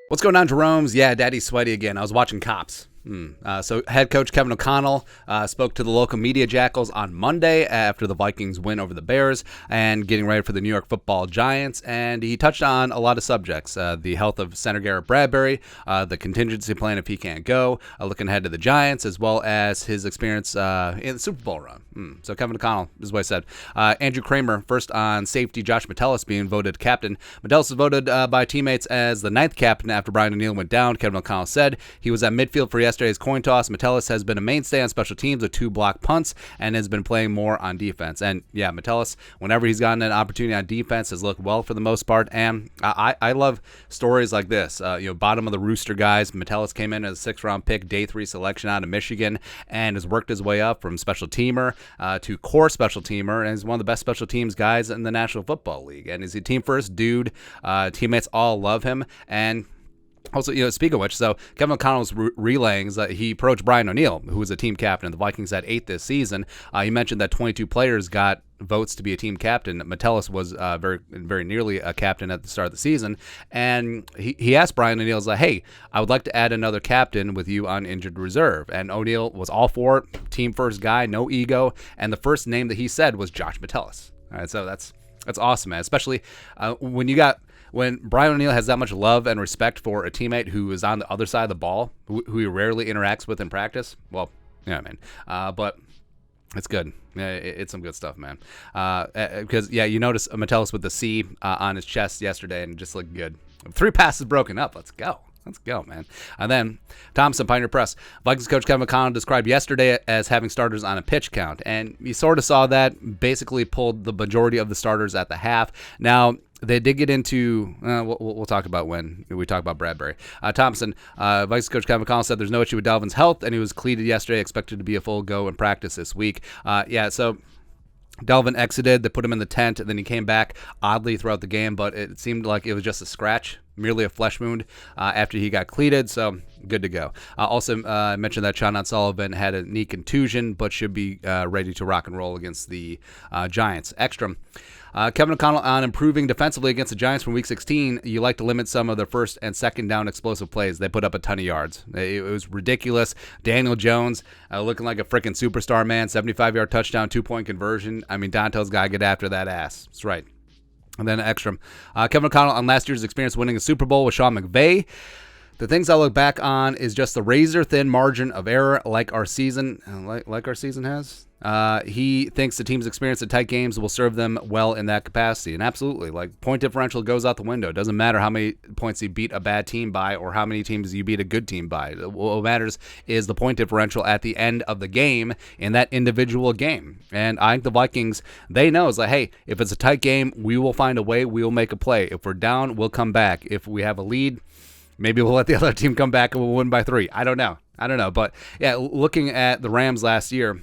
What's going on, Jerome's? Yeah, Daddy's sweaty again. I was watching Cops. So head coach Kevin O'Connell spoke to the local media jackals on Monday after the Vikings win over the Bears and getting ready for the New York Football Giants. And he touched on a lot of subjects, the health of center Garrett Bradbury, the contingency plan if he can't go, looking ahead to the Giants, as well as his experience in the Super Bowl run. So Kevin O'Connell, this is what I said. Andrew Kramer, first on safety, Josh Metellus being voted captain. Metellus was voted by teammates as the 9th captain after Brian O'Neill went down. Kevin O'Connell said he was at midfield for yesterday's coin toss. Metellus has been a mainstay on special teams with 2 block punts and has been playing more on defense. And yeah, Metellus, whenever he's gotten an opportunity on defense, has looked well for the most part. And I love stories like this. Bottom of the rooster guys. Metellus came in as a 6th-round pick, day 3 selection out of Michigan, and has worked his way up from special teamer to core special teamer, and is one of the best special teams guys in the National Football League. And he's a team first dude. Teammates all love him. And also, speaking of which, so Kevin O'Connell was relaying that he approached Brian O'Neill, who was a team captain. The Vikings had 8 this season. He mentioned that 22 players got votes to be a team captain. Metellus was very, very nearly a captain at the start of the season. And he asked Brian O'Neill, like, hey, I would like to add another captain with you on injured reserve. And O'Neill was all for it, team first guy, no ego. And the first name that he said was Josh Metellus. All right, so that's awesome, man, especially when Brian O'Neill has that much love and respect for a teammate who is on the other side of the ball, who he rarely interacts with in practice. Well, but it's good. It's some good stuff, man. Because, you notice Metellus with the C on his chest yesterday and just looked good. 3 passes broken up. Let's go, man. And then Thompson, Pioneer Press. Vikings coach Kevin O'Connell described yesterday as having starters on a pitch count. And you sort of saw that, basically pulled the majority of the starters at the half. Now, they did get into, we'll talk about when we talk about Bradbury. Thompson, Vikings coach Kevin O'Connell said there's no issue with Dalvin's health, and he was cleated yesterday, expected to be a full go in practice this week. So Dalvin exited, they put him in the tent, and then he came back oddly throughout the game, but it seemed like it was just a scratch, merely a flesh wound after he got cleated, so good to go. Also, I mentioned that Sean Sullivan had a knee contusion, but should be ready to rock and roll against the Giants. Extra. Kevin O'Connell on improving defensively against the Giants from Week 16. You like to limit some of their first and second down explosive plays. They put up a ton of yards. It was ridiculous. Daniel Jones looking like a freaking superstar, man. 75-yard touchdown, 2-point conversion. I mean, Dontel's got to get after that ass. That's right. And then extra. Kevin O'Connell on last year's experience winning a Super Bowl with Sean McVay. The things I look back on is just the razor-thin margin of error like our season has. He thinks the team's experience at tight games will serve them well in that capacity. And absolutely, point differential goes out the window. It doesn't matter how many points you beat a bad team by or how many teams you beat a good team by. What matters is the point differential at the end of the game in that individual game. And I think the Vikings, they know, it's like, hey, if it's a tight game, we will find a way. We will make a play. If we're down, we'll come back. If we have a lead, maybe we'll let the other team come back and we'll win by 3. I don't know. But, yeah, looking at the Rams last year,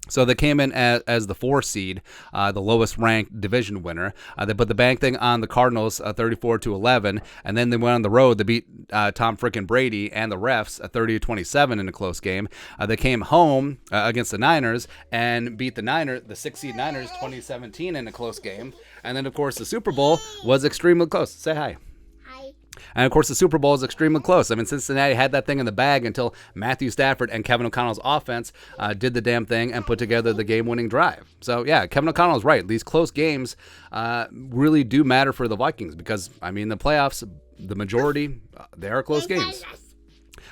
so they came in as the 4 seed, the lowest ranked division winner. They put the bank thing on the Cardinals 34-11, and then they went on the road. They beat Tom frickin' Brady and the refs 30-27 in a close game. They came home against the Niners and beat the 6 seed Niners 2017 in a close game. And then, of course, the Super Bowl was extremely close. Say hi. And, of course, the Super Bowl is extremely close. I mean, Cincinnati had that thing in the bag until Matthew Stafford and Kevin O'Connell's offense did the damn thing and put together the game-winning drive. So, yeah, Kevin O'Connell's right. These close games really do matter for the Vikings because, I mean, the playoffs, the majority, they are close games.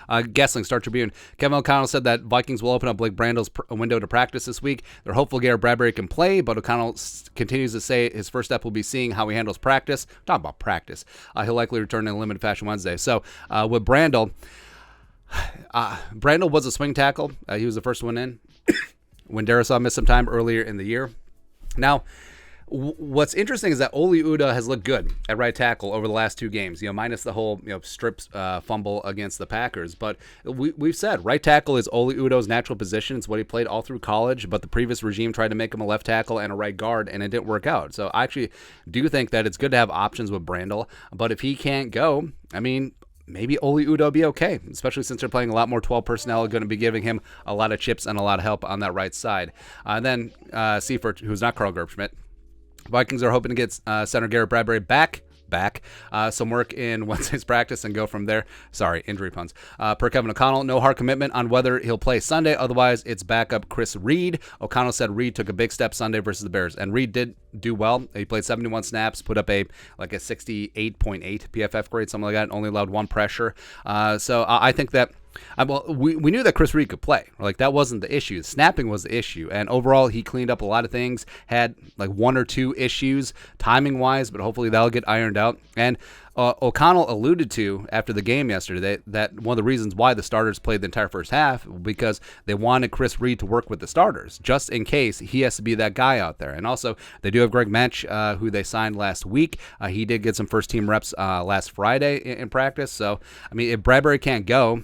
Guessling, Star Tribune. Kevin O'Connell said that Vikings will open up Blake Brandel's window to practice this week. They're hopeful Garrett Bradbury can play, but O'Connell continues to say his first step will be seeing how he handles practice. Talk about practice. He'll likely return in a limited fashion Wednesday. So with Brandel was a swing tackle. He was the first one in when Darisaw missed some time earlier in the year. Now, what's interesting is that Oli Udoh has looked good at right tackle over the last 2 games, minus the whole strip fumble against the Packers. But we've said right tackle is Oli Udoh's natural position. It's what he played all through college, but the previous regime tried to make him a left tackle and a right guard, and it didn't work out. So I actually do think that it's good to have options with Brandel, but if he can't go, I mean, maybe Oli Udoh be okay, especially since they're playing a lot more 12 personnel, going to be giving him a lot of chips and a lot of help on that right side. And then Seifert, who's not Carl Gerbschmidt. Vikings are hoping to get center Garrett Bradbury back back some work in Wednesday's practice and go from there. Sorry, injury puns. Per Kevin O'Connell, no hard commitment on whether he'll play Sunday. Otherwise, it's backup Chris Reed. O'Connell said Reed took a big step Sunday versus the Bears, and Reed did do well. He played 71 snaps, put up a 68.8 PFF grade, something like that, only allowed one pressure. So I think that we knew that Chris Reed could play. Like, that wasn't the issue. Snapping was the issue. And overall, he cleaned up a lot of things, had like one or two issues timing-wise, but hopefully that'll get ironed out. And O'Connell alluded to after the game yesterday that one of the reasons why the starters played the entire first half because they wanted Chris Reed to work with the starters, just in case he has to be that guy out there. And also, they do have Greg Metch, who they signed last week. He did get some first-team reps last Friday in practice. So, I mean, if Bradbury can't go,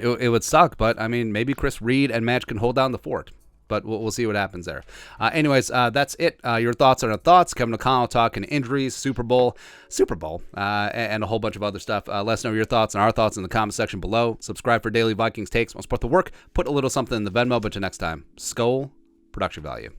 it would suck, but I mean, maybe Chris Reed and Match can hold down the fort. But we'll see what happens there. Anyways, that's it. Your thoughts are our thoughts. Kevin O'Connell talking injuries, Super Bowl, and a whole bunch of other stuff. Let us know your thoughts and our thoughts in the comment section below. Subscribe for daily Vikings takes. Want to support the work? Put a little something in the Venmo. But till next time, Skol, production value.